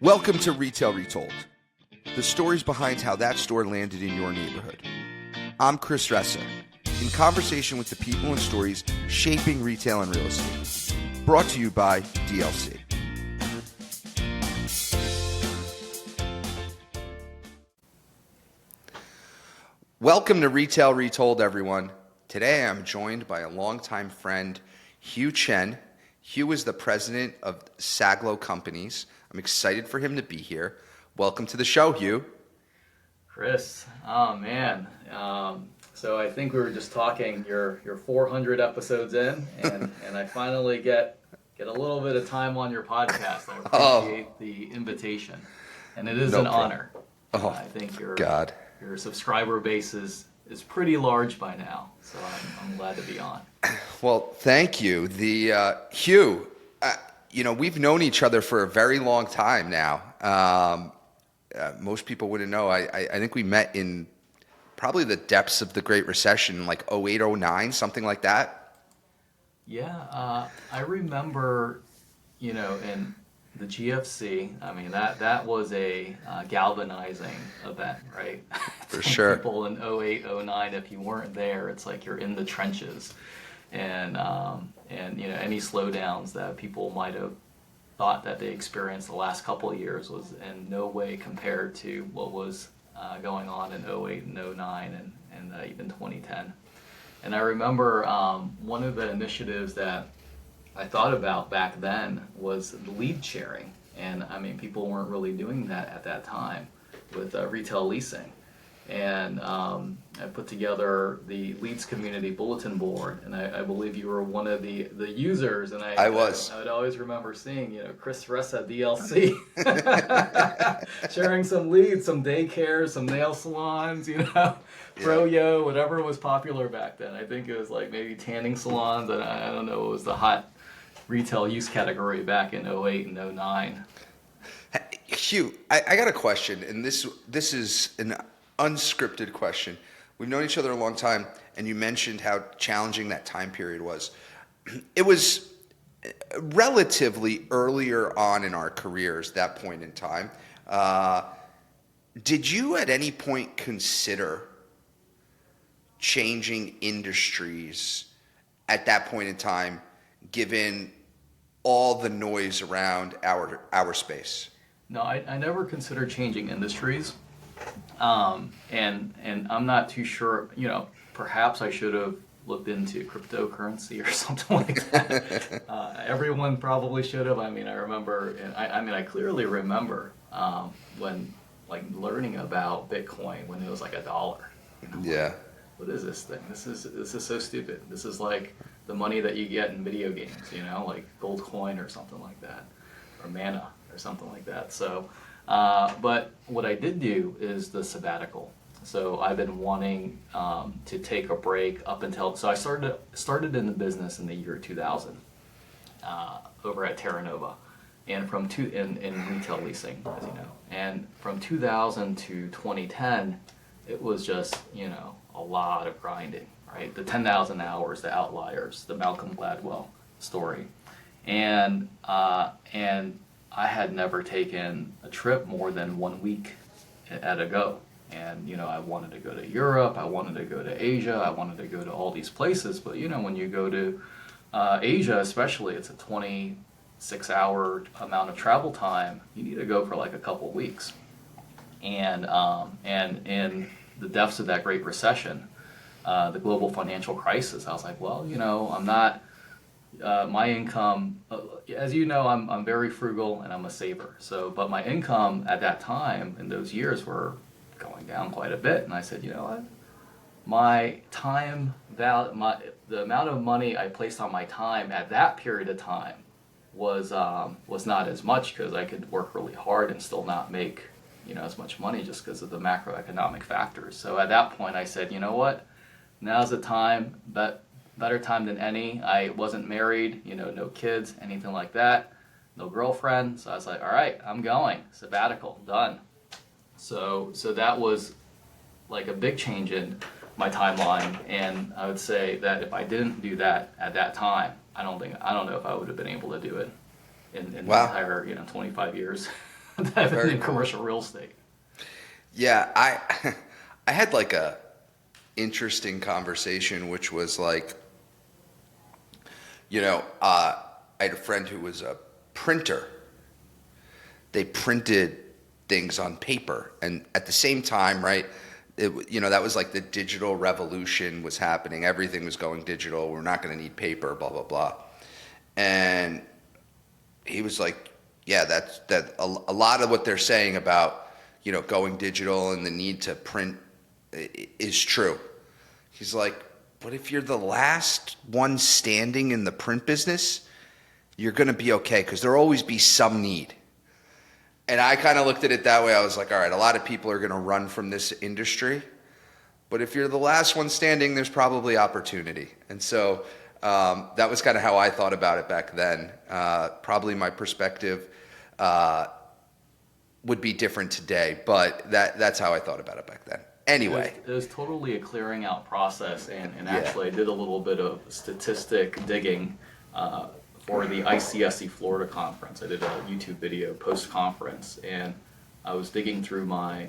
Welcome to Retail Retold, the stories behind how that store landed in your neighborhood. I'm Chris Ressa, in conversation with the people and stories shaping retail and real estate. Brought to you by DLC. Welcome to Retail Retold, everyone. Today I'm joined by a longtime friend, Chen. Hugh is the president of Saglo Companies. I'm excited for him to be here. Welcome to the show, Hugh. Chris, oh man. So I think we were just talking, you're 400 episodes in, and I finally get a little bit of time on your podcast. I appreciate the invitation, and it is an honor. I think your subscriber base is pretty large by now, so I'm glad to be on. Well, thank you. Hugh, we've known each other for a very long time now. Most people wouldn't know. I think we met in probably the depths of the Great Recession, like 08, 09, something like that. Yeah, I remember, in the GFC. I mean, that was a galvanizing event, right? For sure. People in 08, 09, if you weren't there, it's like you're in the trenches. And any slowdowns that people might have thought that they experienced the last couple of years was in no way compared to what was going on in 08 and 09 and even 2010. And I remember one of the initiatives that I thought about back then was lead sharing. And I mean, people weren't really doing that at that time with retail leasing. And I put together the Leads Community Bulletin Board, and I believe you were one of the users. And I was. I would always remember seeing, Chris Ressa DLC, sharing some leads, some daycares, some nail salons, Froyo, whatever was popular back then. I think it was like maybe tanning salons, and I don't know, it was the hot retail use category back in 08 and 09. Hugh, I got a question, and this is an unscripted question. We've known each other a long time, and you mentioned how challenging that time period was. It was relatively earlier on in our careers, that point in time. Did you at any point consider changing industries at that point in time, given all the noise around our space? No, I never considered changing industries. And I'm not too sure, perhaps I should have looked into cryptocurrency or something like that. Everyone probably should have. I mean, I remember, I clearly remember when, learning about Bitcoin when it was like $1. Yeah. What is this thing? This is so stupid. This is like the money that you get in video games, like gold coin or something like that, or mana or something like that. So. But what I did do is the sabbatical. So I've been wanting to take a break up until, so I started in the business in the year 2000 over at Terra Nova, and in retail leasing, as you know. And from 2000 to 2010, it was just a lot of grinding, right? The 10,000 hours, the outliers, the Malcolm Gladwell story, and I had never taken a trip more than 1 week at a go. And, I wanted to go to Europe, I wanted to go to Asia, I wanted to go to all these places. But, when you go to Asia especially, it's a 26-hour amount of travel time. You need to go for like a couple weeks. And in the depths of that Great Recession, the global financial crisis, I was like, well, I'm not... my income, as you know, I'm very frugal and I'm a saver. But my income at that time in those years were going down quite a bit. And I said, you know what? My time, the amount of money I placed on my time at that period of time was not as much, because I could work really hard and still not make as much money just because of the macroeconomic factors. So at that point, I said, you know what? Now's the time. Better time than any. I wasn't married, no kids, anything like that, no girlfriend. So I was like, all right, I'm going. Sabbatical, done. So that was like a big change in my timeline. And I would say that if I didn't do that at that time, I don't know if I would have been able to do it in the entire 25 years. Very in cool. commercial real estate. Yeah, I I had like a interesting conversation, which was like, I had a friend who was a printer. They printed things on paper, and at the same time, right? That was like the digital revolution was happening. Everything was going digital. We're not going to need paper. Blah blah blah. And he was like, "Yeah, a lot of what they're saying about going digital and the need to print is true." He's like, "But if you're the last one standing in the print business, you're going to be okay because there'll always be some need." And I kind of looked at it that way. I was like, all right, a lot of people are going to run from this industry. But if you're the last one standing, there's probably opportunity. And so that was kind of how I thought about it back then. Probably my perspective would be different today, but that's how I thought about it back then. Anyway. It was totally a clearing out process, and Yeah. actually I did a little bit of statistic digging for the ICSC Florida conference. I did a YouTube video post-conference, and I was digging through my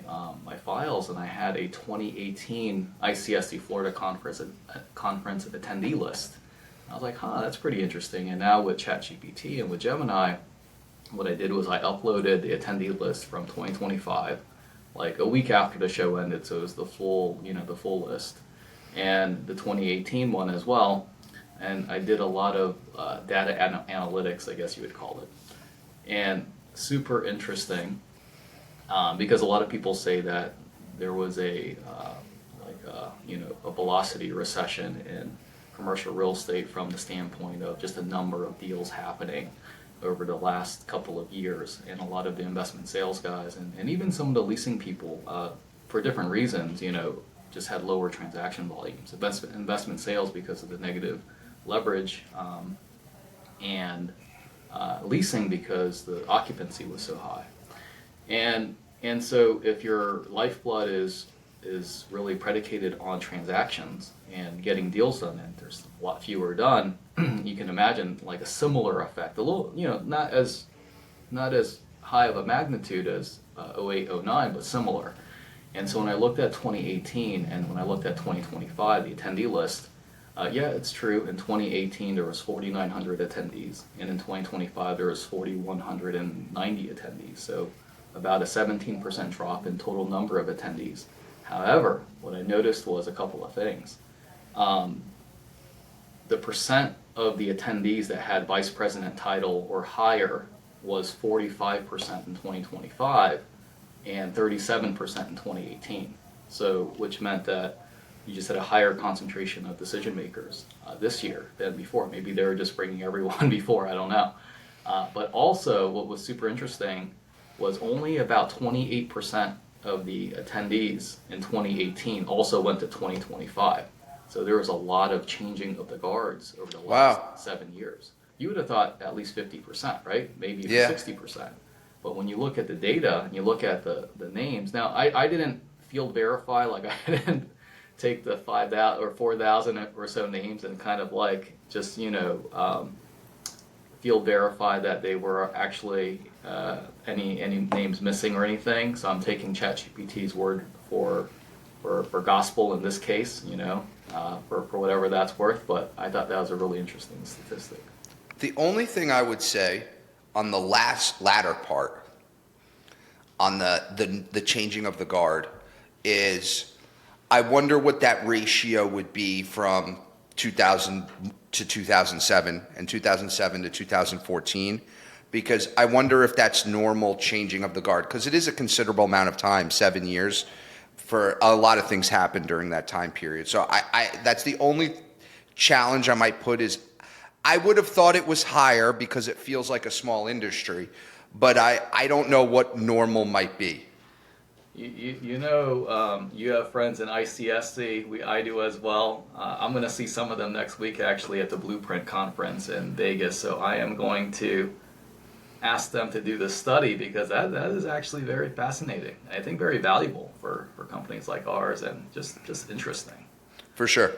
files, and I had a 2018 ICSC Florida conference attendee list. I was like, that's pretty interesting. And now with ChatGPT and with Gemini, what I did was I uploaded the attendee list from 2025, like a week after the show ended, so it was the full list, and the 2018 one as well. And I did a lot of data analytics, I guess you would call it, and super interesting because a lot of people say that there was a velocity recession in commercial real estate from the standpoint of just a number of deals happening over the last couple of years, and a lot of the investment sales guys and even some of the leasing people, for different reasons, just had lower transaction volumes. Investment sales because of the negative leverage, and leasing because the occupancy was so high. And so if your lifeblood is really predicated on transactions and getting deals done, and there's a lot fewer done, you can imagine like a similar effect, a little, not as high of a magnitude as 08, 09, but similar. And so when I looked at 2018 and when I looked at 2025, the attendee list, yeah, it's true. In 2018, there was 4,900 attendees, and in 2025, there was 4,190 attendees. So about a 17% drop in total number of attendees. However, what I noticed was a couple of things. The percent of the attendees that had vice president title or higher was 45% in 2025 and 37% in 2018. So, which meant that you just had a higher concentration of decision makers this year than before. Maybe they were just bringing everyone before, I don't know. But also, what was super interesting was only about 28% of the attendees in 2018 also went to 2025. So there was a lot of changing of the guards over the last 7 years. You would have thought at least 50%, right? Maybe even 60%. But when you look at the data and you look at the names, now I didn't field verify, like I didn't take the 5,000 or 4,000 or so names and kind of like just, field verify that they were actually any names missing or anything. So I'm taking ChatGPT's word for gospel in this case, for whatever that's worth. But I thought that was a really interesting statistic. The only thing I would say on the latter part, on the changing of the guard, is I wonder what that ratio would be from 2000 to 2007 and 2007 to 2014, because I wonder if that's normal changing of the guard, because it is a considerable amount of time, 7 years, for a lot of things happened during that time period. So I that's the only challenge I might put is I would have thought it was higher because it feels like a small industry, but I don't know what normal might be. You have friends in ICSC. I do as well. I'm going to see some of them next week actually at the Blueprint conference in Vegas. So I am going to ask them to do this study because that is actually very fascinating. I think very valuable for companies like ours and just interesting. For sure.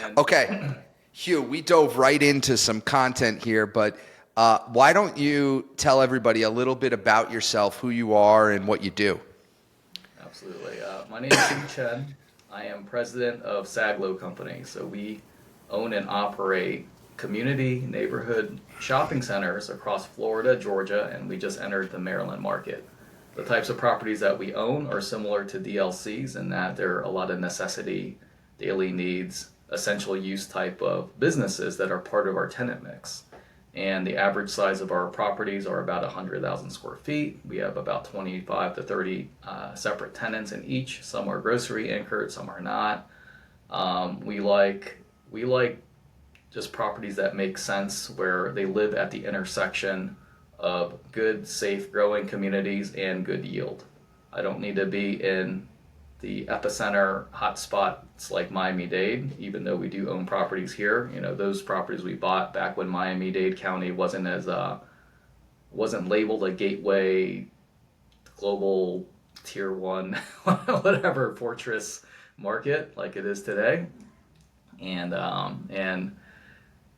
And Okay, Hugh, we dove right into some content here, but Why don't you tell everybody a little bit about yourself, who you are, and what you do? Absolutely. My name is Chen. I am president of Saglo Company. So we own and operate community neighborhood shopping centers across Florida, Georgia, and we just entered the Maryland market. The types of properties that we own are similar to DLCs in that there are a lot of necessity, daily needs, essential use type of businesses that are part of our tenant mix. And the average size of our properties are about 100,000 square feet. We have about 25 to 30 separate tenants in each. Some are grocery anchored, some are not. We like just properties that make sense where they live at the intersection of good, safe, growing communities and good yield. I don't need to be in the epicenter hotspots like Miami-Dade, even though we do own properties here. You know, those properties we bought back when Miami-Dade County wasn't labeled a gateway, global tier one, whatever fortress market like it is today, and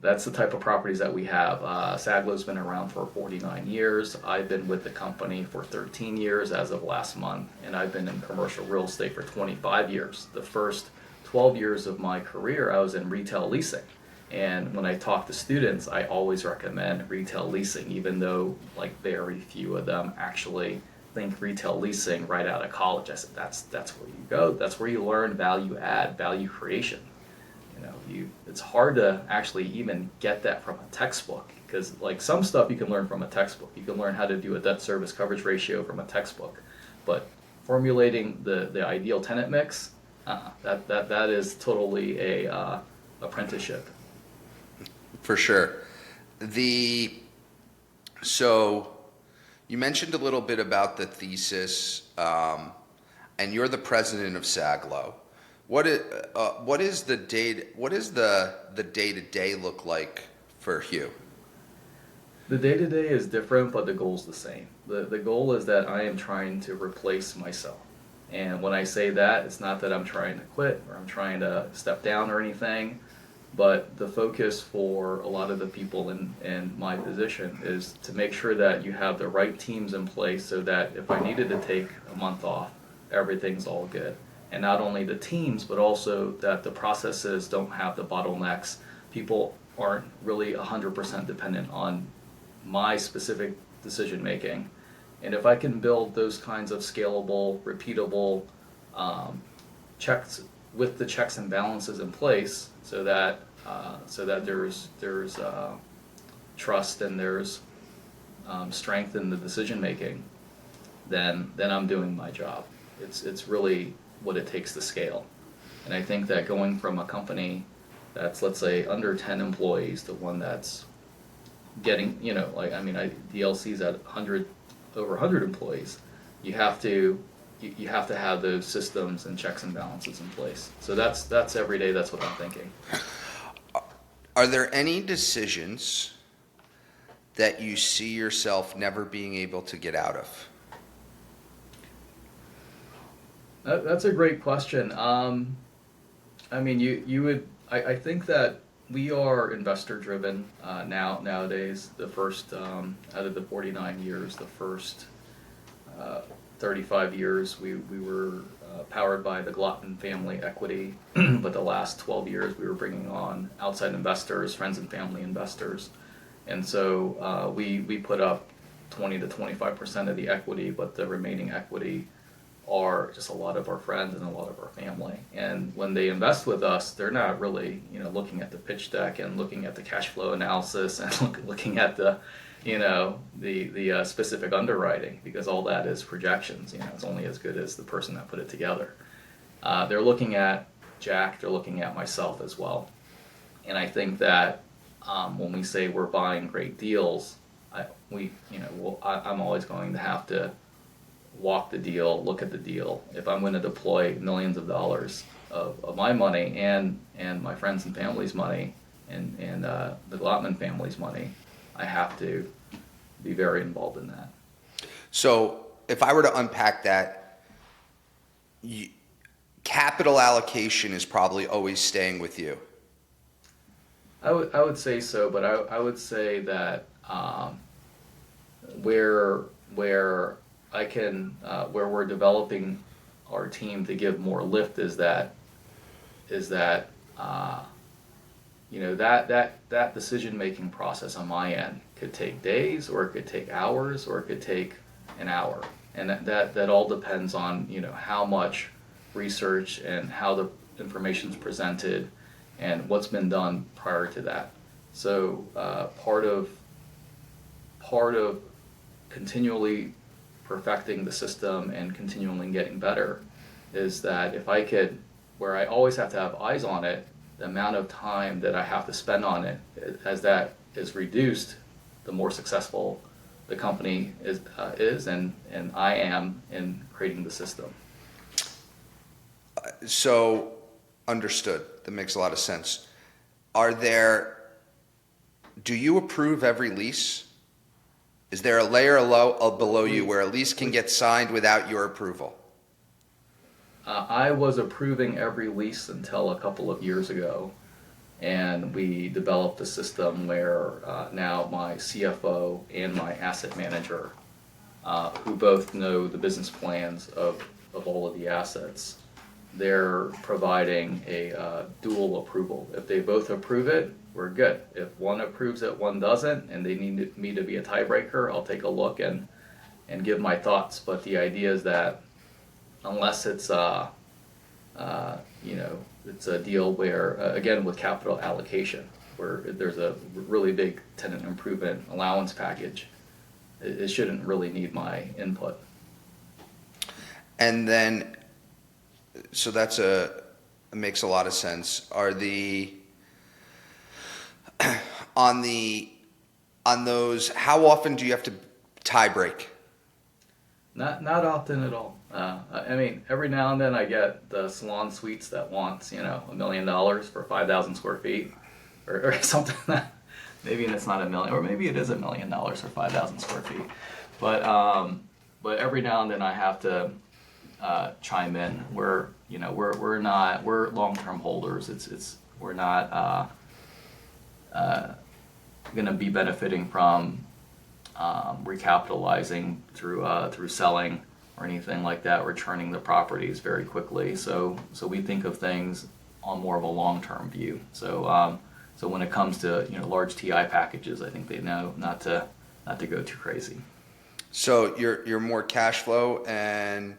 that's the type of properties that we have. Saglo's been around for 49 years. I've been with the company for 13 years as of last month, and I've been in commercial real estate for 25 years. The first 12 years of my career, I was in retail leasing. And when I talk to students, I always recommend retail leasing, even though like very few of them actually think retail leasing right out of college. I said, that's where you go. That's where you learn value add, value creation. It's hard to actually even get that from a textbook because like some stuff you can learn from a textbook. You can learn how to do a debt service coverage ratio from a textbook, but formulating the ideal tenant mix, that is totally a apprenticeship. For sure. So you mentioned a little bit about the thesis, and you're the president of Saglo. What is the day-to-day look like for Hugh? The day-to-day is different, but the goal's the same. The goal is that I am trying to replace myself. And when I say that, it's not that I'm trying to quit or I'm trying to step down or anything, but the focus for a lot of the people in my position is to make sure that you have the right teams in place so that if I needed to take a month off, everything's all good. And not only the teams, but also that the processes don't have the bottlenecks. People aren't really 100% dependent on my specific decision making. And if I can build those kinds of scalable, repeatable checks with the checks and balances in place, so that there's trust and there's strength in the decision making, then I'm doing my job. It's really what it takes to scale. And I think that going from a company that's, let's say, under 10 employees to one that's getting, DLC's at over 100 employees, you have to have those systems and checks and balances in place. So that's every day, that's what I'm thinking. Are there any decisions that you see yourself never being able to get out of? That's a great question. I think that we are investor driven nowadays. The first out of the 49 years, the first 35 years, we were powered by the Glotman family equity, but the last 12 years we were bringing on outside investors, friends and family investors, and so we put up 20 to 25% of the equity, but the remaining equity are just a lot of our friends and a lot of our family. And when they invest with us, they're not really, looking at the pitch deck and looking at the cash flow analysis and looking at the specific underwriting, because all that is projections. It's only as good as the person that put it together. They're looking at Jack. They're looking at myself as well. And I think that when we say we're buying great deals, I'm always going to have to walk the deal, look at the deal. If I'm going to deploy millions of dollars of my money and my friends and family's money and the Glotman family's money, I have to be very involved in that. So if I were to unpack that, capital allocation is probably always staying with you. I would say so, but I would say that um, where where I can where we're developing our team to give more lift is that that decision making process on my end could take days, or it could take hours, or it could take an hour, and that all depends on how much research and how the information is presented and what's been done prior to that. So part of continually perfecting the system and continually getting better is that if I could, where I always have to have eyes on it, the amount of time that I have to spend on it, as that is reduced, the more successful the company is and I am in creating the system. So, understood. That makes a lot of sense. Do you approve every lease? Is there a layer below you where a lease can get signed without your approval? I was approving every lease until a couple of years ago, and we developed a system where now my CFO and my asset manager, who both know the business plans of all of the assets, they're providing a dual approval. If they both approve it, we're good. If one approves it, one doesn't, and they need me to be a tiebreaker, I'll take a look and give my thoughts. But the idea is that unless it's it's a deal where again with capital allocation, where there's a really big tenant improvement allowance package, it shouldn't really need my input. And then, so it makes a lot of sense. Are on those, how often do you have to tie break? Not often at all. I mean, every now and then I get the salon suites that wants $1 million for 5,000 square feet, or something that maybe it's not $1 million, or maybe it is $1 million for 5,000 square feet. But every now and then I have to chime in. We're long-term holders. We're not going to be benefiting from recapitalizing through selling or anything like that, or turning the properties very quickly. So we think of things on more of a long-term view. So when it comes to large TI packages, I think they know not to go too crazy. So you're more cash flow and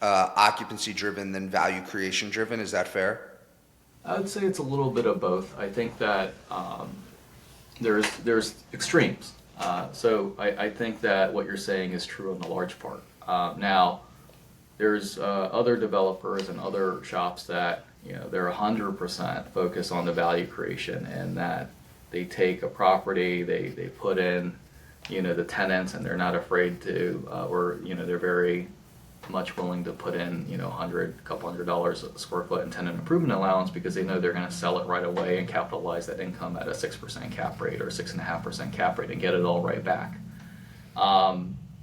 occupancy driven than value creation driven. Is that fair? I would say it's a little bit of both. I think that there's extremes. So I think that what you're saying is true on the large part. Now, there's other developers and other shops that they're 100% focused on the value creation, and that they take a property, they put in the tenants, and they're not afraid to, or they're very much willing to put in couple $100 a square foot in tenant improvement allowance, because they know they're going to sell it right away and capitalize that income at a 6% cap rate or 6.5% cap rate and get it all right back.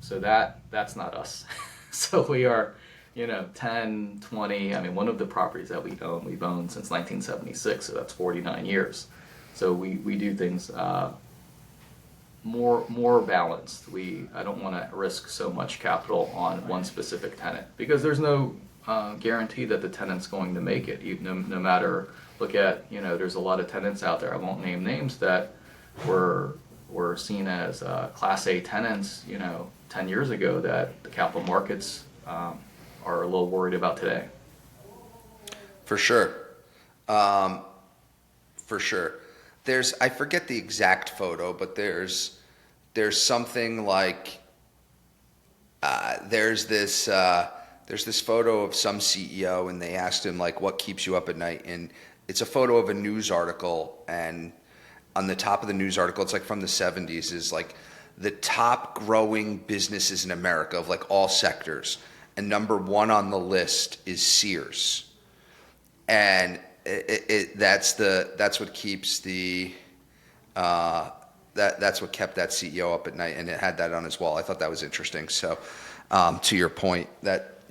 So that's not us. So we are 10, 20. I mean, one of the properties that we've owned since 1976, so that's 49 years. So we do things more balanced. I don't want to risk so much capital on one specific tenant, because there's no guarantee that the tenant's going to make it. No matter, look at there's a lot of tenants out there, I won't name names, that were seen as Class A tenants 10 years ago, that the capital markets are a little worried about today. For sure. For sure. I forget the exact photo, but there's something like there's this photo of some CEO, and they asked him like, what keeps you up at night? And it's a photo of a news article, and on the top of the news article, it's like from the 70s, is like the top growing businesses in America of like all sectors, and number one on the list is Sears. And that's what keeps that's what kept that CEO up at night, and it had that on his wall. I thought that was interesting. So to your point, that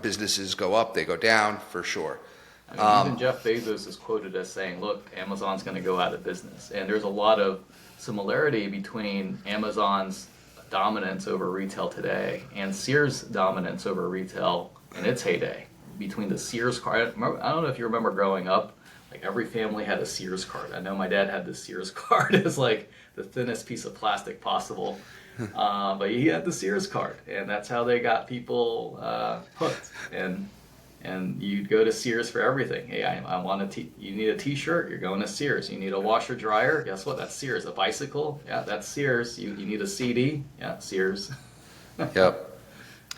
businesses go up, they go down, for sure. I mean, even Jeff Bezos is quoted as saying, look, Amazon's going to go out of business. And there's a lot of similarity between Amazon's dominance over retail today and Sears' dominance over retail in its heyday. Between the Sears card, I don't know if you remember growing up, like every family had a Sears card. I know my dad had the Sears card. It's like the thinnest piece of plastic possible. But he had the Sears card, and that's how they got people hooked. And you'd go to Sears for everything. Hey, I want you need a T-shirt, you're going to Sears. You need a washer dryer, guess what? That's Sears. A bicycle, yeah, that's Sears. You need a CD, yeah, Sears. Yep.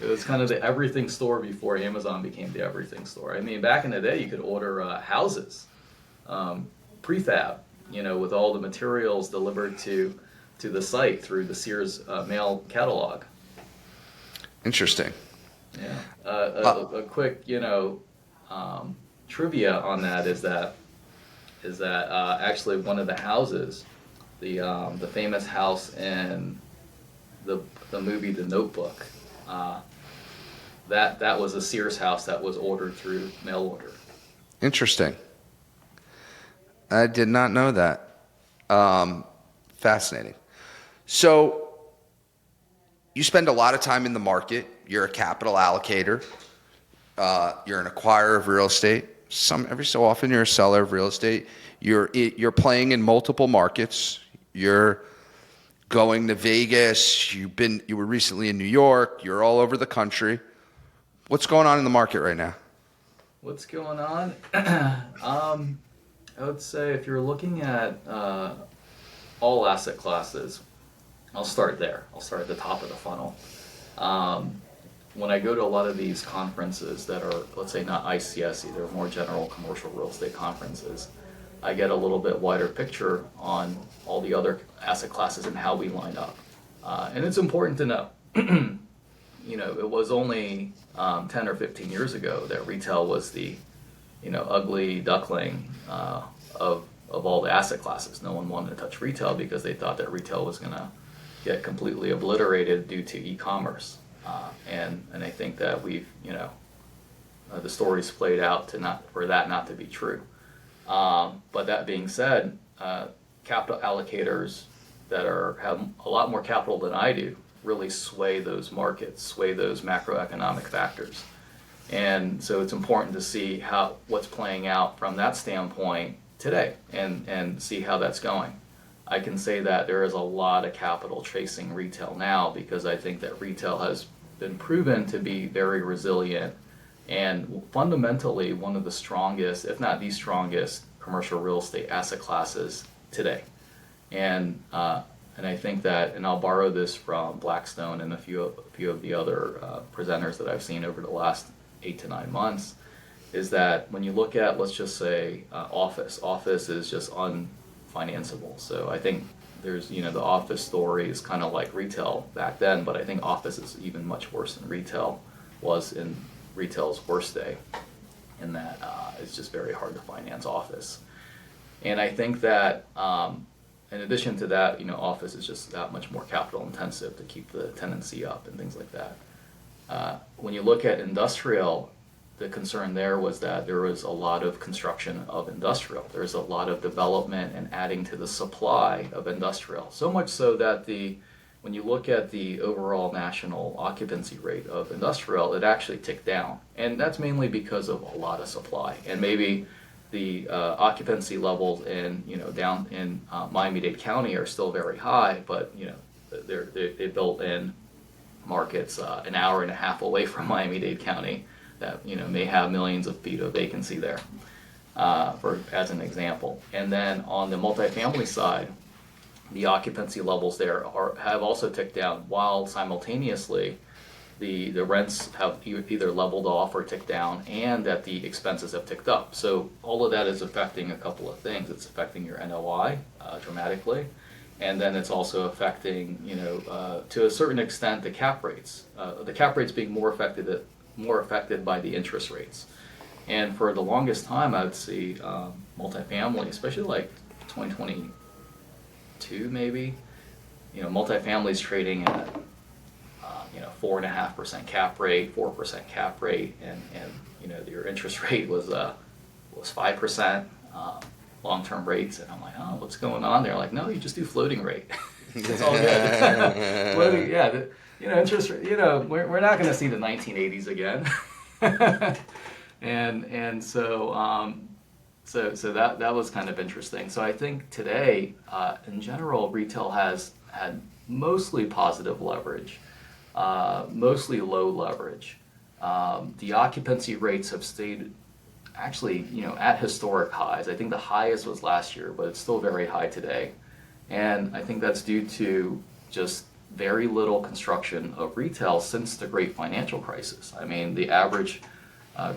It was kind of the everything store before Amazon became the everything store. I mean, back in the day, you could order houses, prefab, with all the materials delivered to the site through the Sears mail catalog. Interesting. Yeah. A quick, trivia on that is that actually one of the houses, the famous house in the movie The Notebook, that was a Sears house that was ordered through mail order. Interesting. I did not know that. Fascinating. So you spend a lot of time in the market. You're a capital allocator. You're an acquirer of real estate. Every so often you're a seller of real estate. You're playing in multiple markets. You're going to Vegas. You were recently in New York. You're all over the country. What's going on in the market right now? What's going on? I would say if you're looking at all asset classes, I'll start there. I'll start at the top of the funnel. When I go to a lot of these conferences that are, let's say, not ICSC, they're more general commercial real estate conferences, I get a little bit wider picture on all the other asset classes and how we line up. And it's important to know. It was only 10 or 15 years ago that retail was the, ugly duckling of all the asset classes. No one wanted to touch retail because they thought that retail was going to get completely obliterated due to e-commerce. And I think that we've, the story's played out for that not to be true. But that being said, capital allocators that have a lot more capital than I do really sway those markets, sway those macroeconomic factors. And so it's important to see what's playing out from that standpoint today and see how that's going. I can say that there is a lot of capital chasing retail now because I think that retail has been proven to be very resilient and fundamentally one of the strongest, if not the strongest, commercial real estate asset classes today. And I think that, and I'll borrow this from Blackstone and a few of the other presenters that I've seen over the last 8 to 9 months, is that when you look at, let's just say, office is just unfinanceable. So I think there's, the office story is kind of like retail back then, but I think office is even much worse than retail was in retail's worst day, in that it's just very hard to finance office. And I think that in addition to that, office is just that much more capital intensive to keep the tenancy up and things like that. When you look at industrial, the concern there was that there was a lot of construction of industrial. There's a lot of development and adding to the supply of industrial. So much so that when you look at the overall national occupancy rate of industrial, it actually ticked down. And that's mainly because of a lot of supply. And maybe the occupancy levels down in Miami-Dade County are still very high, but they built in markets an hour and a half away from Miami-Dade County that may have millions of feet of vacancy there, as an example. And then on the multifamily side, the occupancy levels there have also ticked down, while simultaneously the rents have either leveled off or ticked down, and that the expenses have ticked up. So all of that is affecting a couple of things. It's affecting your NOI dramatically, and then it's also affecting, to a certain extent, the cap rates. The cap rates being more affected by the interest rates. And for the longest time, I would see multifamily, especially like 2022 maybe, multifamily is trading at 4.5% cap rate, 4% cap rate, and your interest rate was 5%. long-term rates, and I'm like, oh, what's going on there? Like, no, you just do floating rate. It's all good. Floating, yeah. Interest rate. We're not going to see the 1980s again. and so that was kind of interesting. So I think today, in general, retail has had mostly positive leverage, mostly low leverage. The occupancy rates have stayed actually, at historic highs. I think the highest was last year, but it's still very high today. And I think that's due to just very little construction of retail since the great financial crisis. I mean, the average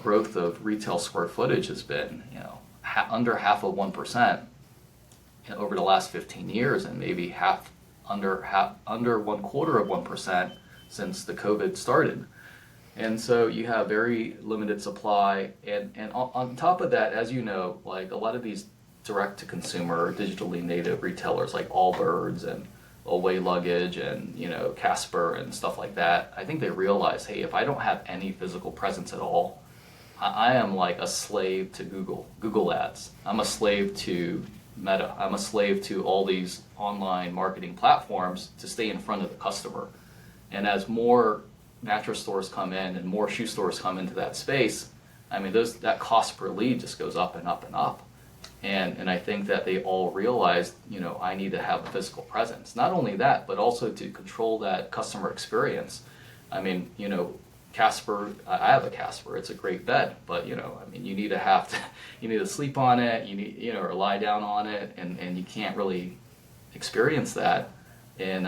growth of retail square footage has been, under half of 1% over the last 15 years, and maybe under 1/4 of 1% since the COVID started. And so you have very limited supply, and on top of that, as you know, like a lot of these direct-to-consumer, digitally native retailers like Allbirds and Away Luggage and Casper and stuff like that, I think they realize, hey, if I don't have any physical presence at all, I am like a slave to Google Ads. I'm a slave to Meta. I'm a slave to all these online marketing platforms to stay in front of the customer. And as more mattress stores come in and more shoe stores come into that space, I mean, that cost per lead just goes up and up and up. And I think that they all realized, I need to have a physical presence. Not only that, but also to control that customer experience. I mean, Casper, I have a Casper, it's a great bed, but you need to sleep on it, you need, or lie down on it, and you can't really experience that in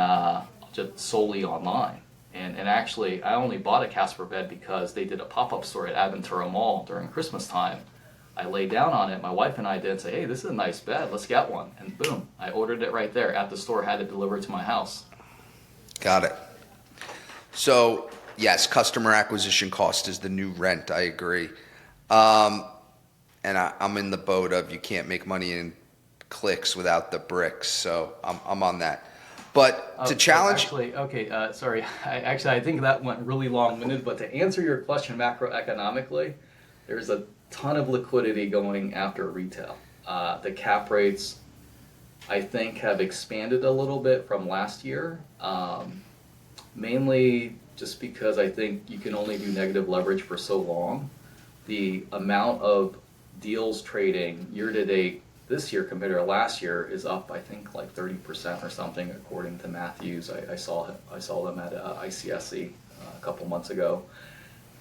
just solely online. And actually, I only bought a Casper bed because they did a pop-up store at Aventura Mall during Christmas time. I laid down on it, my wife and I did, and say, hey, this is a nice bed, let's get one. And boom, I ordered it right there at the store, had it delivered to my house. Got it. So, yes, customer acquisition cost is the new rent, I agree. And I'm in the boat of you can't make money in clicks without the bricks, so I'm on that. But to challenge... Sorry. I think that went really long-winded, but to answer your question macroeconomically, there's a ton of liquidity going after retail. The cap rates, I think, have expanded a little bit from last year, mainly just because I think you can only do negative leverage for so long. The amount of deals trading year-to-date this year compared to last year is up, I think, like 30% or something, according to Matthews. I saw them at ICSC a couple months ago,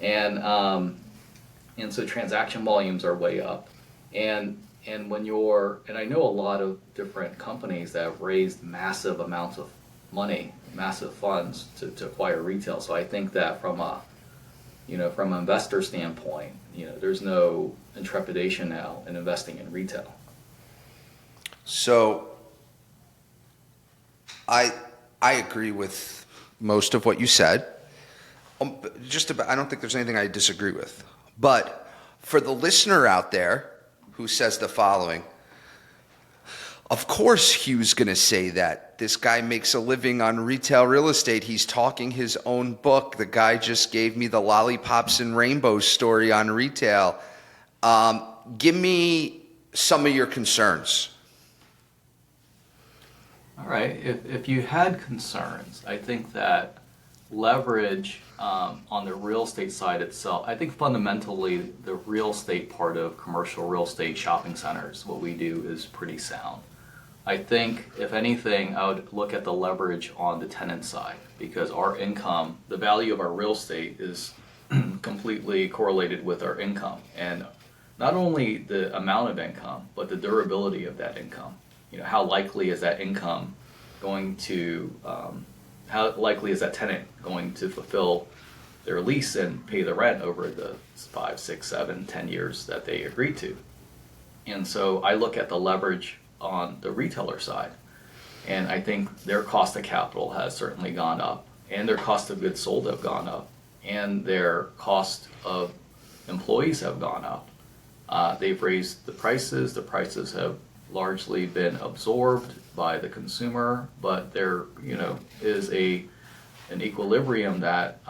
and so transaction volumes are way up, and I know a lot of different companies that have raised massive amounts of money, massive funds to acquire retail. So I think that from an investor standpoint, there's no intrepidation now in investing in retail. So I agree with most of what you said. I don't think there's anything I disagree with. But for the listener out there who says the following, of course Hugh's going to say that. This guy makes a living on retail real estate. He's talking his own book. The guy just gave me the lollipops and rainbows story on retail. Give me some of your concerns. All right. If you had concerns, I think that leverage on the real estate side itself, I think fundamentally the real estate part of commercial real estate shopping centers, what we do, is pretty sound. I think, if anything, I would look at the leverage on the tenant side, because our income, the value of our real estate is completely correlated with our income. And not only the amount of income, but the durability of that income. How likely is that income going to, how likely is that tenant going to fulfill their lease and pay the rent over the 5, 6, 7, 10 years that they agreed to? And so I look at the leverage on the retailer side, and I think their cost of capital has certainly gone up, and their cost of goods sold have gone up, and their cost of employees have gone up. They've raised the prices have largely been absorbed by the consumer, but there is an equilibrium that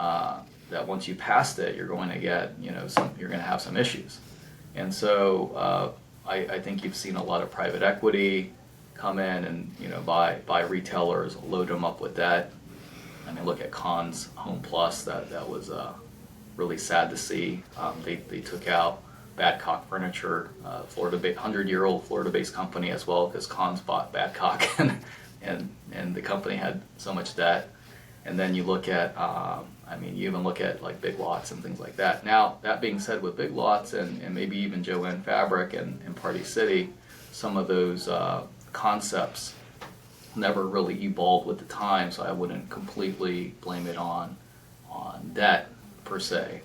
once you pass it, you're going to get you're going to have some issues. And so I think you've seen a lot of private equity come in and, you know, buy retailers, load them up with debt. I mean, look at Conn's Home Plus, that was really sad to see. They took out Badcock Furniture, 100-year-old Florida-based company as well, because Conn's bought Badcock and the company had so much debt. And then you look at, I mean, you even look at like Big Lots and things like that. Now, that being said, with Big Lots and maybe even Joanne Fabric and Party City, some of those concepts never really evolved with the time, so I wouldn't completely blame it on debt per se.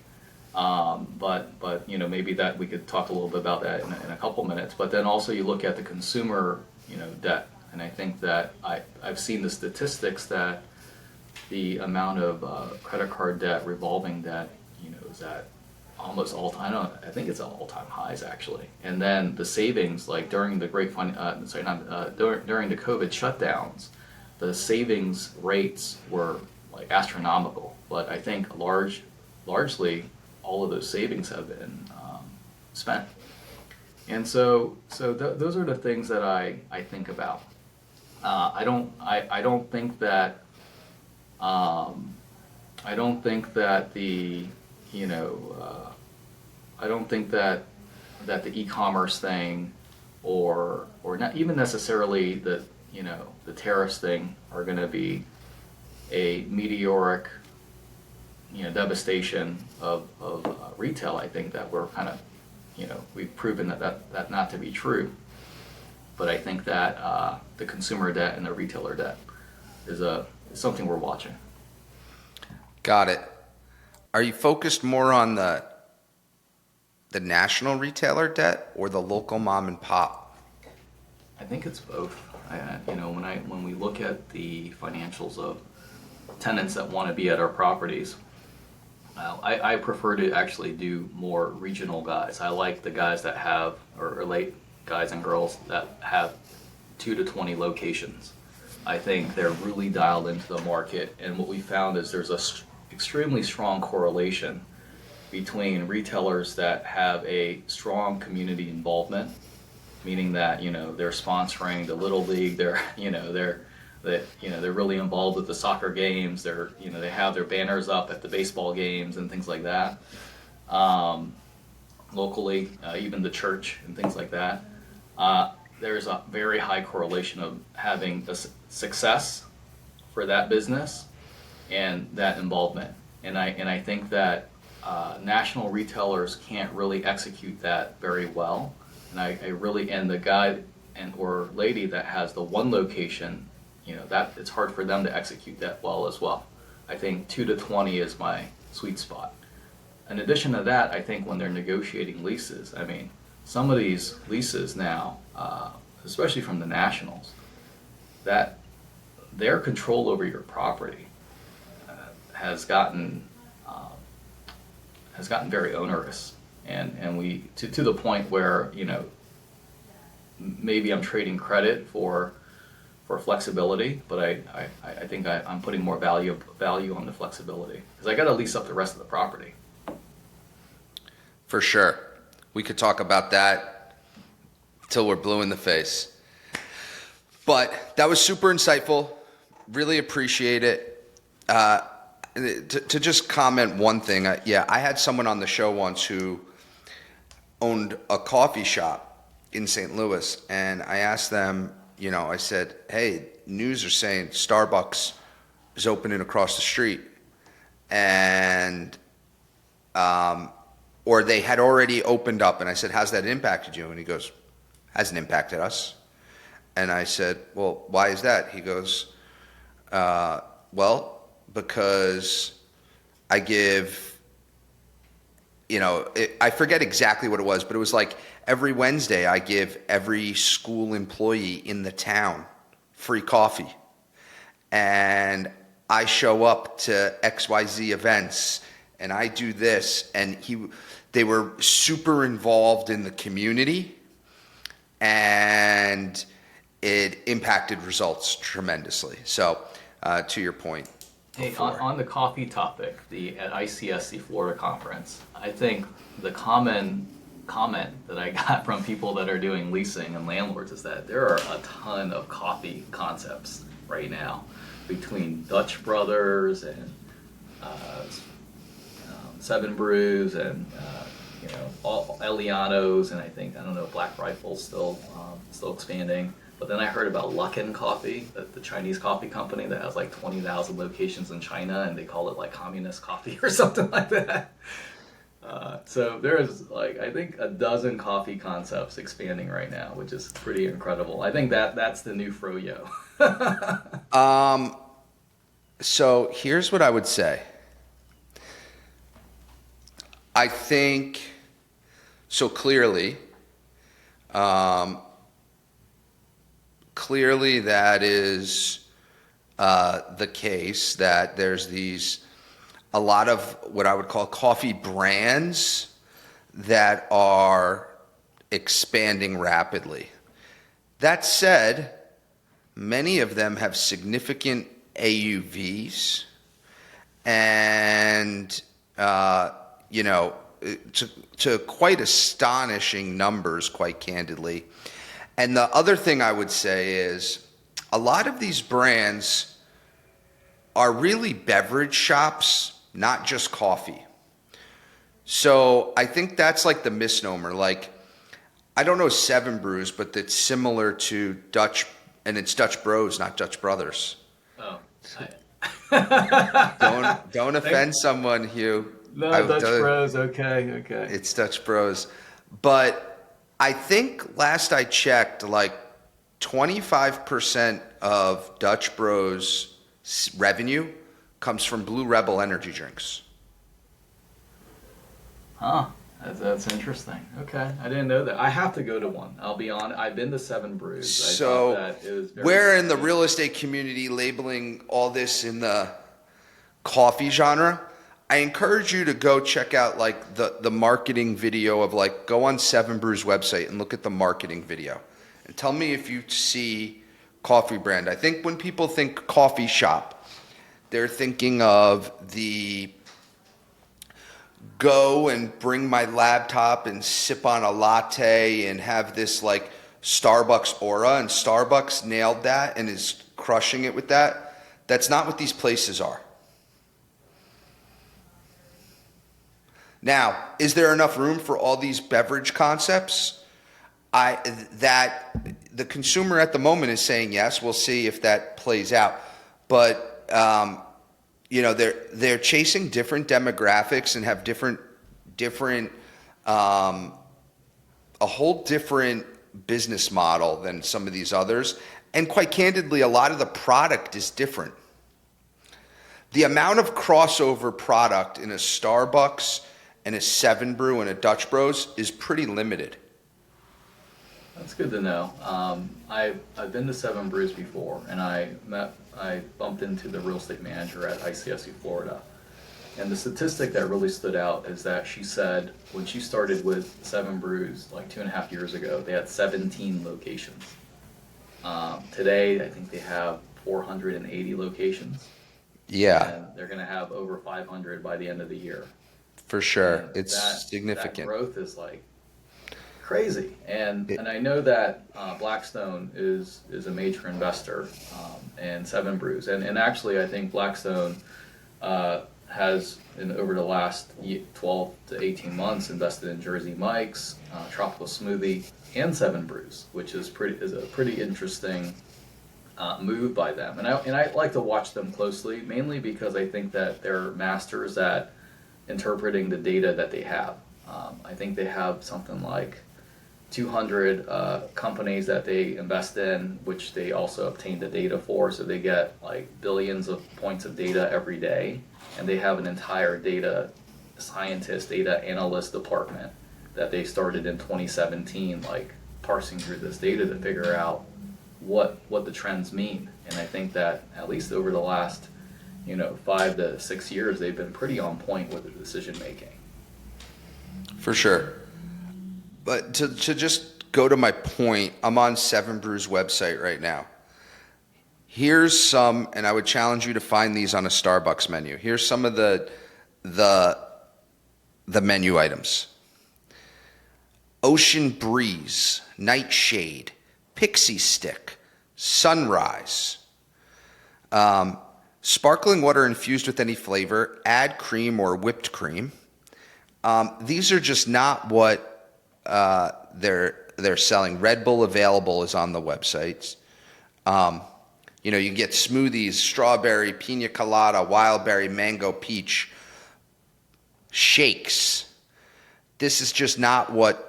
But you know, maybe that we could talk a little bit about that in a couple minutes. But then also you look at the consumer, you know, debt, and I think that I've seen the statistics that the amount of credit card debt, revolving debt, you know, is at almost all time. I think it's at all-time highs actually. And then the savings, like during the during the COVID shutdowns, the savings rates were like astronomical. But I think largely all of those savings have been spent. And so those are the things that I think about. I don't think that the, you know, I don't think that the e-commerce thing or not even necessarily the, you know, the tariffs thing are going to be a meteoric, you know, devastation of retail. I think that we're kind of, you know, we've proven that not to be true. But I think that the consumer debt and the retailer debt is something we're watching. Got it. Are you focused more on the national retailer debt or the local mom and pop? I think it's both. You know, when we look at the financials of tenants that want to be at our properties, I prefer to actually do more regional guys. I like the guys that have, or late guys and girls that have 2 to 20 locations. I think they're really dialed into the market, and what we found is there's a extremely strong correlation between retailers that have a strong community involvement, meaning that, you know, they're sponsoring the Little League, they're really involved with the soccer games, you know, they have their banners up at the baseball games and things like that. Locally, even the church and things like that. There's a very high correlation of having a success for that business and that involvement. And I think that national retailers can't really execute that very well. And the guy or lady that has the one location, you know, that it's hard for them to execute that well as well. I think 2 to 20 is my sweet spot. In addition to that, I think when they're negotiating leases, I mean, some of these leases now, especially from the nationals, that their control over your property has gotten very onerous, and we to the point where, you know, maybe I'm trading credit for flexibility, but I think I'm putting more value on the flexibility, because I got to lease up the rest of the property. For sure. We could talk about that till we're blue in the face. But that was super insightful. Really appreciate it. To just comment one thing, I had someone on the show once who owned a coffee shop in St. Louis, and I asked them, you know, I said, hey, news are saying Starbucks is opening across the street, and or they had already opened up, and I said, how's that impacted you? And he goes, hasn't impacted us. And I said, well, why is that? He goes, well, because I give, you know, I forget exactly what it was, but it was like every Wednesday I give every school employee in the town free coffee. And I show up to XYZ events and I do this. And they were super involved in the community, and it impacted results tremendously. So to your point. Hey, on the coffee topic, at ICS, the Florida conference, I think the common comment that I got from people that are doing leasing and landlords is that there are a ton of coffee concepts right now between Dutch Brothers and Seven Brews and all Elianos, and I don't know, Black Rifle's still expanding. But then I heard about Luckin Coffee, the Chinese coffee company that has like 20,000 locations in China, and they call it like communist coffee or something like that. So there's like, I think a dozen coffee concepts expanding right now, which is pretty incredible. I think that's the new froyo. So here's what I would say. I think, so clearly that is the case, that there's a lot of what I would call coffee brands that are expanding rapidly. That said, many of them have significant AUVs and to quite astonishing numbers, quite candidly. And the other thing I would say is a lot of these brands are really beverage shops, not just coffee. So I think that's like the misnomer. Like, I don't know Seven Brews, but it's similar to Dutch, and it's Dutch Bros, not Dutch Brothers. Oh, Don't offend someone, Hugh. no, Dutch Bros. Okay. It's Dutch Bros. But I think last I checked, like 25% of Dutch Bros revenue comes from Blue Rebel energy drinks. Huh. That's interesting. Okay, I didn't know that. I have to go to one. I'll be on. I've been to Seven Brews. So I thought that it was very we're in the real estate community labeling all this in the coffee genre. I encourage you to go check out like the marketing video of like, go on Seven Brews website and look at the marketing video and tell me if you see coffee brand. I think when people think coffee shop, they're thinking of the go and bring my laptop and sip on a latte and have this like Starbucks aura, and Starbucks nailed that and is crushing it with that. That's not what these places are. Now, is there enough room for all these beverage concepts? That the consumer at the moment is saying yes. We'll see if that plays out. But they're chasing different demographics and have different a whole different business model than some of these others. And quite candidly, a lot of the product is different. The amount of crossover product in a Starbucks and a Seven Brew and a Dutch Bros is pretty limited. That's good to know. I've been to Seven Brews before, and I bumped into the real estate manager at ICSC Florida. And the statistic that really stood out is that she said when she started with Seven Brews like 2.5 years ago, they had 17 locations. Today, I think they have 480 locations. Yeah. And they're going to have over 500 by the end of the year. For sure. And It's significant. That growth is like crazy. And I know that Blackstone is a major investor in Seven Brews. And actually, I think Blackstone has, over the last 12 to 18 months, invested in Jersey Mike's, Tropical Smoothie, and Seven Brews, which is a pretty interesting move by them. And I like to watch them closely, mainly because I think that they're masters at interpreting the data that they have. I think they have something like 200 companies that they invest in, which they also obtain the data for, so they get like billions of points of data every day, and they have an entire data scientist, data analyst department that they started in 2017, like parsing through this data to figure out what the trends mean. And I think that at least over the last 5 to 6 years, they've been pretty on point with the decision making. For sure. But to just go to my point, I'm on Seven Brews website right now. Here's some, and I would challenge you to find these on a Starbucks menu. Here's some of the menu items. ocean breeze, nightshade, pixie stick, sunrise. Sparkling water infused with any flavor, add cream or whipped cream. These are just not what they're selling. Red Bull available is on the websites. You know, you can get smoothies, strawberry, pina colada, wild berry, mango, peach, shakes. This is just not what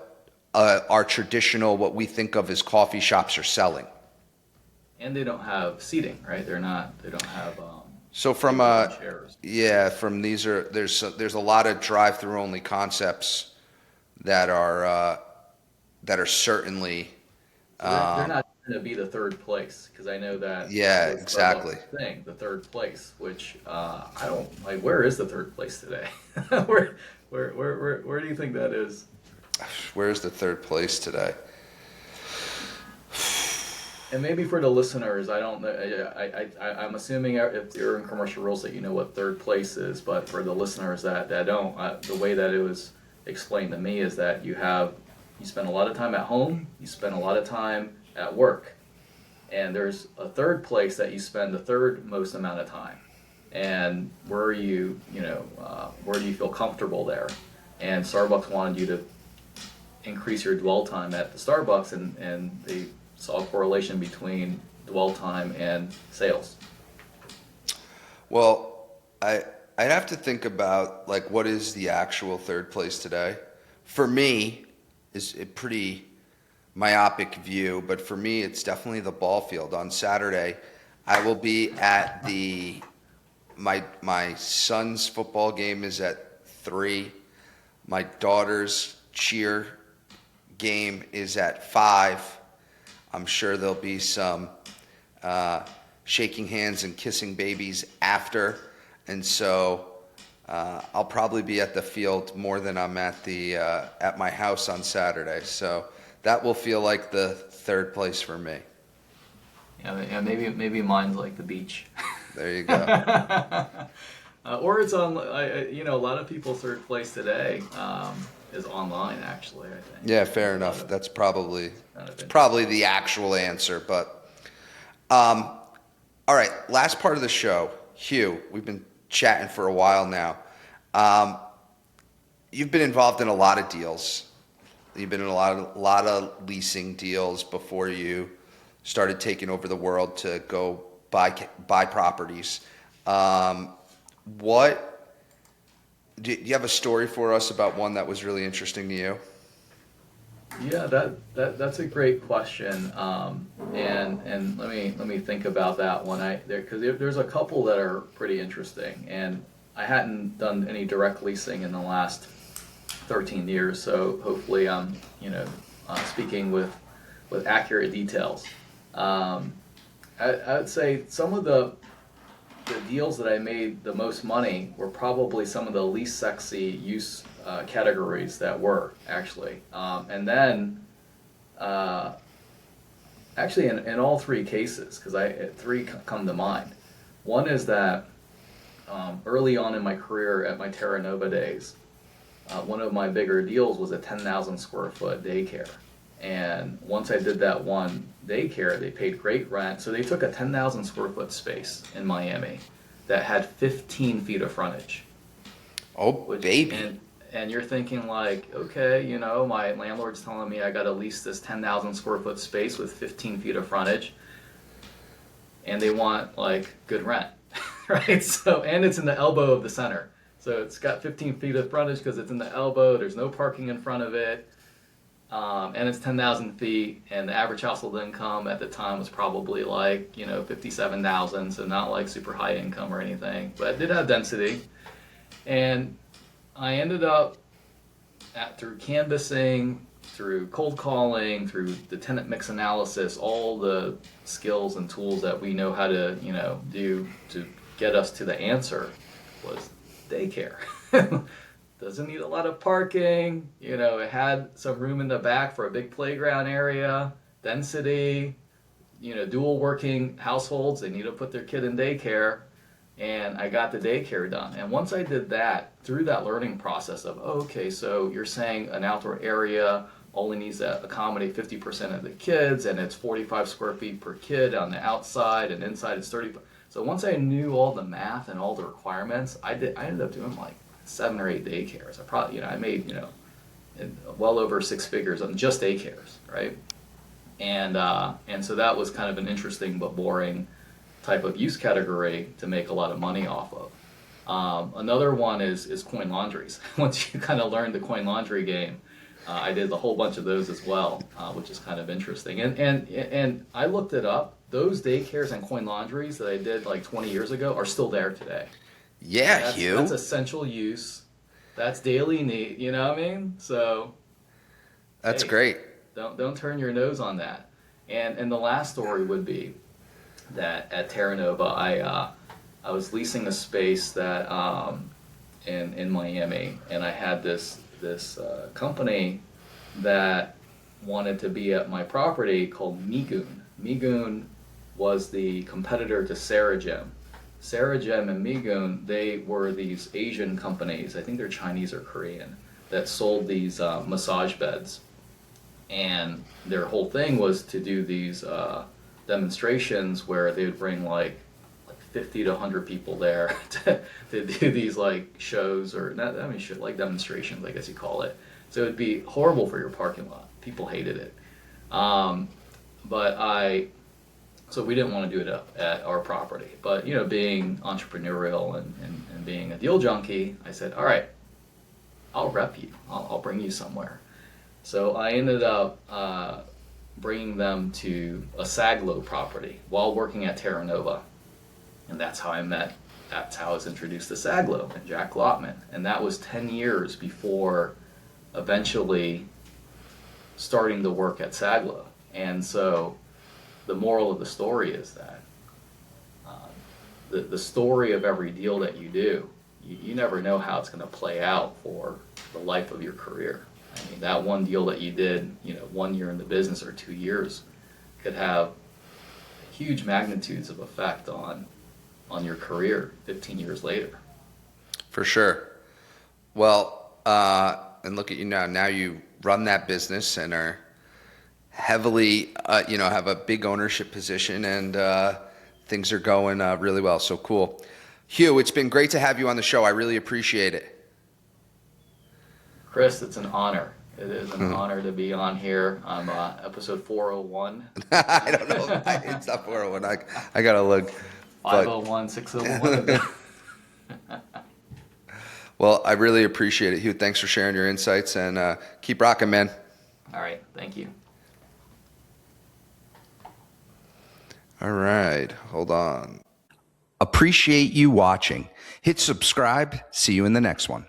our traditional, what we think of as coffee shops are selling. And they don't have seating, right? They don't have So from chairs. from there's a lot of drive-through only concepts that are certainly They're not going to be the third place, because I know that yeah, was exactly. Starbucks thing, the third place, which I don't like. Where is the third place today? Where do you think that is? Where's the third place today? And maybe for the listeners, I don't know. I'm assuming if you're in commercial real estate, you know what third place is. But for the listeners that don't, the way that it was explained to me is that you spend a lot of time at home, you spend a lot of time at work, and there's a third place that you spend the third most amount of time. And where do you feel comfortable there? And Starbucks wanted you to increase your dwell time at the Starbucks, and they saw a correlation between dwell time and sales. Well, I'd have to think about like what is the actual third place today. For me, is a pretty myopic view, but for me, it's definitely the ball field. On Saturday, I will be at my son's football game is at 3. My daughter's cheer game is at 5. I'm sure there'll be some shaking hands and kissing babies after, and so I'll probably be at the field more than I'm at my house on Saturday. So that will feel like the third place for me. Yeah, maybe mine's like the beach. There you go. Or it's on. A lot of people's third place today is online. Actually, I think. Yeah, fair enough. That's probably the actual answer. But all right, last part of the show, Hugh. We've been chatting for a while now. You've been involved in a lot of deals. You've been in a lot of leasing deals before you started taking over the world to go buy properties. Do you have a story for us about one that was really interesting to you? Yeah, that's a great question, and let me think about that one. Because there's a couple that are pretty interesting, and I hadn't done any direct leasing in the last 13 years, so hopefully I'm speaking with accurate details. I would say some of the deals that I made the most money were probably some of the least sexy use categories that were actually. And then, actually in all three cases, because three come to mind. One is that early on in my career at my Terra Nova days, one of my bigger deals was a 10,000 square foot daycare. And once I did that one daycare, they paid great rent. So they took a 10,000 square foot space in Miami that had 15 feet of frontage. Oh, baby. And you're thinking like, okay, my landlord's telling me I got to lease this 10,000 square foot space with 15 feet of frontage. And they want like good rent, right? So, and it's in the elbow of the center. So it's got 15 feet of frontage because it's in the elbow. There's no parking in front of it. And it's 10,000 feet, and the average household income at the time was probably like, 57,000, so not like super high income or anything, but it did have density. And I ended up, through canvassing, through cold calling, through the tenant mix analysis, all the skills and tools that we know how to, do to get us to the answer, was daycare. Doesn't need a lot of parking, it had some room in the back for a big playground area, density, dual working households, they need to put their kid in daycare, and I got the daycare done. And once I did that, through that learning process of, okay, so you're saying an outdoor area, only needs to accommodate 50% of the kids, and it's 45 square feet per kid on the outside, and inside it's 30. So once I knew all the math and all the requirements, I ended up doing like 7 or 8 daycares. I made well over 6 figures on just daycares, right? And so that was kind of an interesting but boring type of use category to make a lot of money off of. Another one is coin laundries. Once you kind of learn the coin laundry game, I did a whole bunch of those as well, which is kind of interesting. And I looked it up. Those daycares and coin laundries that I did like 20 years ago are still there today. Yeah, That's essential use. That's daily need. You know what I mean? So that's hey, great. Don't turn your nose on that. And the last story would be that at Terra Nova, I was leasing a space that in Miami, and I had this company that wanted to be at my property called Migoon. Migoon was the competitor to Saragem. Saragem and Migoon, they were these Asian companies, I think they're Chinese or Korean, that sold these massage beds. And their whole thing was to do these demonstrations where they would bring like 50 to 100 people there to do these like shows, or not, I mean, like demonstrations, I guess you call it. So it'd be horrible for your parking lot. People hated it. So we didn't want to do it at our property. But, being entrepreneurial and being a deal junkie, I said, all right, I'll rep you. I'll bring you somewhere. So I ended up bringing them to a Saglo property while working at Terra Nova. And that's how I was introduced to Saglo and Jack Lotman. And that was 10 years before eventually starting to work at Saglo. And so the moral of the story is that the story of every deal that you do, you never know how it's going to play out for the life of your career. I mean, that one deal that you did, 1 year in the business or 2 years could have huge magnitudes of effect on your career 15 years later. For sure. Well, and look at you now. Now you run that business and are heavily, have a big ownership position, and things are going really well. So cool. Hugh, it's been great to have you on the show. I really appreciate it. Chris, it's an honor. It is an honor to be on here. I'm episode 401. I don't know. It's not 401. I got to look. 501, 601. Well, I really appreciate it, Hugh. Thanks for sharing your insights, and keep rocking, man. All right. Thank you. All right. Hold on. Appreciate you watching. Hit subscribe. See you in the next one.